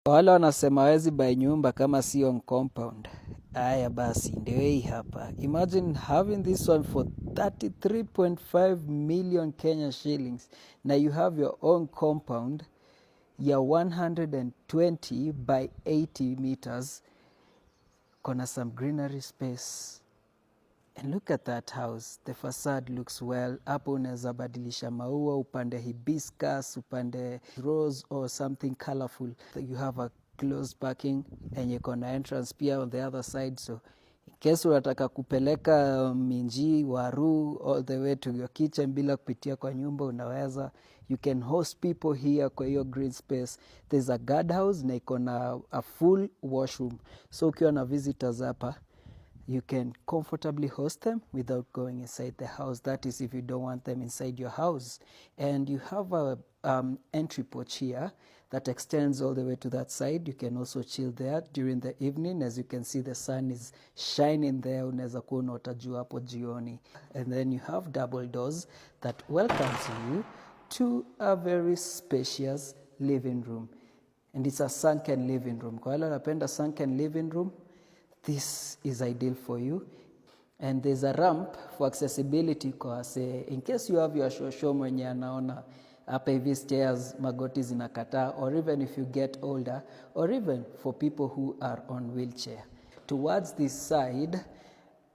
Wale wanasema hawezi buy nyumba kama si on compound. Aya basi ndio hii hapa. Imagine having this one for 33.5 million Kenya shillings. Now you have your own compound ya 120 by 80 meters. Kona some greenery space. And look at that house. The facade looks well. Hapo unaweza badilisha maua, upande hibiscus, upande rose or something colorful. You have a closed parking and you can entrance pia on the other side. So in case unataka kupeleka minji, waru all the way to your kitchen bila kupitia kwa nyumba unaweza. You can host people here kwa hiyo green space. There's a guardhouse na iko na a full washroom. So ukiwa na visitors hapa, you can comfortably host them without going inside the house. That is if you don't want them inside your house. And you have a entry porch here that extends all the way to that side. You can also chill there during the evening. As you can see, the sun is shining there. Unaweza kuwa unaota jua hapo jioni. And then you have double doors that welcomes you to a very spacious living room. And it's a sunken living room. Kwa wale wanapenda sunken living room, this is ideal for you. And there's a ramp for accessibility kwa say, in case you have your shosho mwenye anaona hapa hivi stairs magoti zinakataa, or even if you get older, or even for people who are on wheelchair. Towards this side,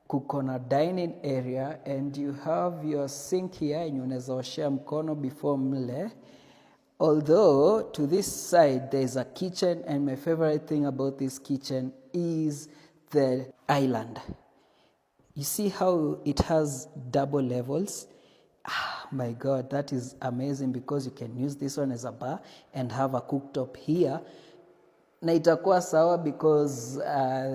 kukona dining area and you have your sink here and unaweza oshea mkono before mle. Although to this side there is a kitchen, and my favorite thing about this kitchen is the island. You see how it has double levels? Ah, my God, that is amazing because you can use this one as a bar and have a cooktop here. Na itakuwa sawa because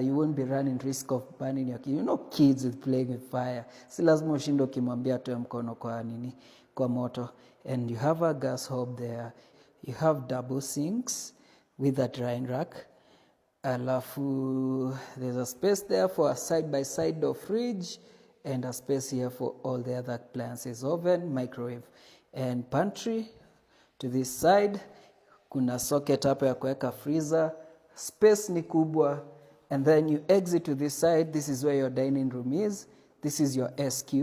you won't be running risk of burning your kids. You know kids with playing with fire. Si lazima ushinde ukimwambia atoe mkono kwa nini, kwa moto. And you have a gas hob there. You have double sinks with a drying rack. Alafu, there's a space there for a side-by-side door fridge and a space here for all the other appliances, oven, microwave, and pantry. To this side, kuna socket hapa ya kuweka freezer. Space ni kubwa. And then you exit to this side. This is where your dining room is. This is your SQ.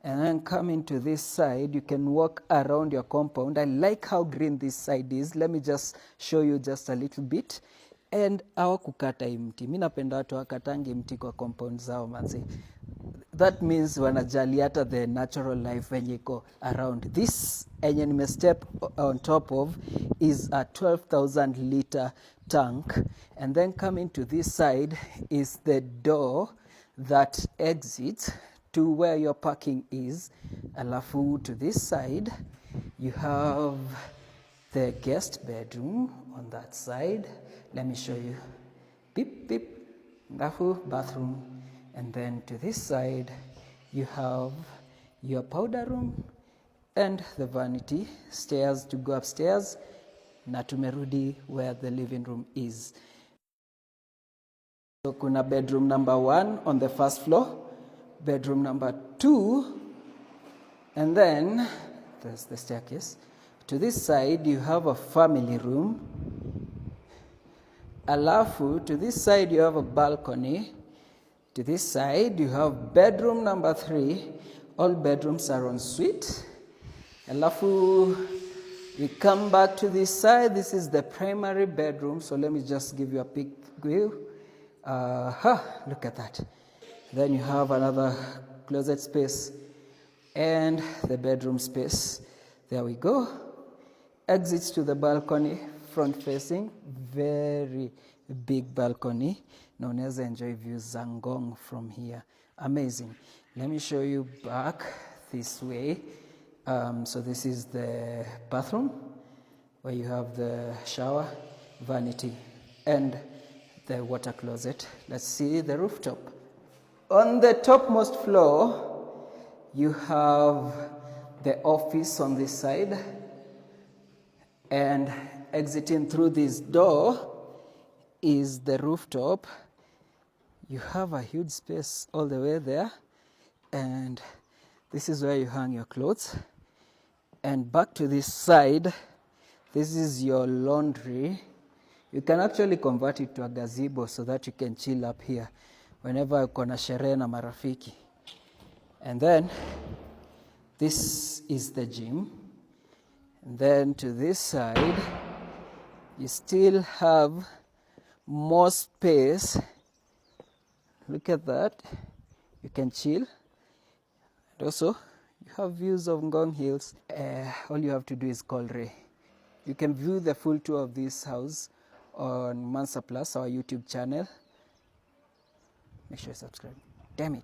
And then coming to this side, you can walk around your compound. I like how green this side is. Let me just show you just a little bit. And hawakukata hii mti. Mimi napenda watu wakatangi mti kwa compound zao manzi. That means wanajali hata the natural life wenye iko around. This enye nime step on top of is a 12,000 liter tank. And then coming to this side is the door that exits to where your parking is. Alafu to this side, you have the guest bedroom on that side. Let me show you. Beep, beep. Alafu bathroom. And then to this side, you have your powder room and the vanity. Stairs to go upstairs. Na tumerudi where the living room is. So kuna bedroom number 1 on the first floor. Bedroom number 2, and then there's the staircase. To this side, you have a family room. Alafu, to this side, you have a balcony. To this side, you have bedroom number 3. All bedrooms are en suite. Alafu, we come back to this side. This is the primary bedroom. So let me just give you a peek view. Look at that. Then you have another closet space and the bedroom space. There we go. Exits to the balcony, front facing, very big balcony. Na unaweza enjoy views za Ngong from here. Amazing. Let me show you back this way. So this is the bathroom where you have the shower, vanity, and the water closet. Let's see the rooftop. On the topmost floor, you have the office on this side, and exiting through this door is the rooftop. You have a huge space all the way there, and this is where you hang your clothes. And back to this side, this is your laundry. You can actually convert it to a gazebo so that you can chill up here whenever uko na sherehe na marafiki. And then this is the gym. And then to this side, you still have more space. Look at that. You can chill. And also, you have views of Ngong Hills. All you have to do is call Ray. You can view the full tour of this house on Mansa Plus, our YouTube channel. Make sure you subscribe. Damn it.